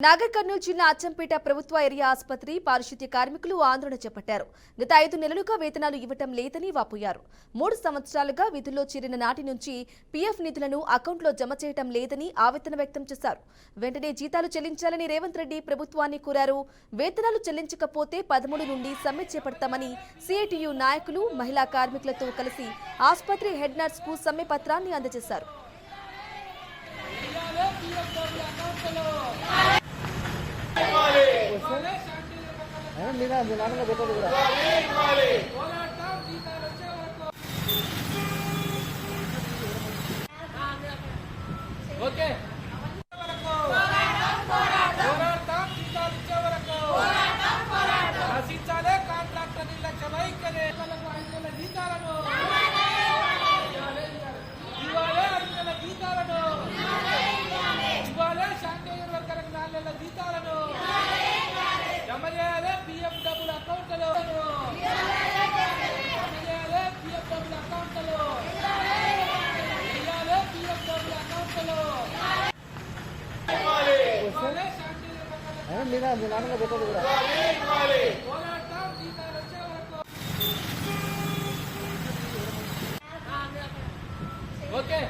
నాగర్ కర్నూలు జిల్లా అచ్చంపేట ప్రభుత్వ ఏరియా ఆసుపత్రి పారిశుద్ధ్య కార్మికులు ఆందోళన చేపట్టారు. గత 5 నెలలుగా వేతనాలు ఇవ్వటం లేదని వాపోయారు. 3 సంవత్సరాలుగా విధుల్లో చేరిన నాటి నుంచి పీఎఫ్ నిధులను అకౌంట్లో జమ చేయటం లేదని ఆవేదన వ్యక్తం చేశారు. వెంటనే జీతాలు చెల్లించాలని రేవంత్ రెడ్డి ప్రభుత్వాన్ని కోరారు. వేతనాలు చెల్లించకపోతే 13 నుండి సమ్మె చేపడతామని సిఐటియు నాయకులు మహిళా కార్మికులతో కలిసి ఆసుపత్రి హెడ్ నర్స్ కు సమ్మె పత్రాన్ని అందజేశారు. ఓకే నశించాలే కాంట్రాక్టర్ నిర్లక్ష్య వైఖరి జీతాలను ఇవ్వాలే 5 నెలల జీతాలను ఇవ్వాలే శానిటైజర్ వర్కర్లకు 4 నెలల జీతాలను జమ చేయాలి పిఎఫ్ డబ్బుల అకౌంట్లలో జమ చేయాలి పిఎఫ్ డబ్బుల అకౌంట్లలో ఇవ్వాలి పిఎఫ్ డబ్బుల అకౌంట్లలో పోరాటం జీతాలు వచ్చే వరకు ఓకే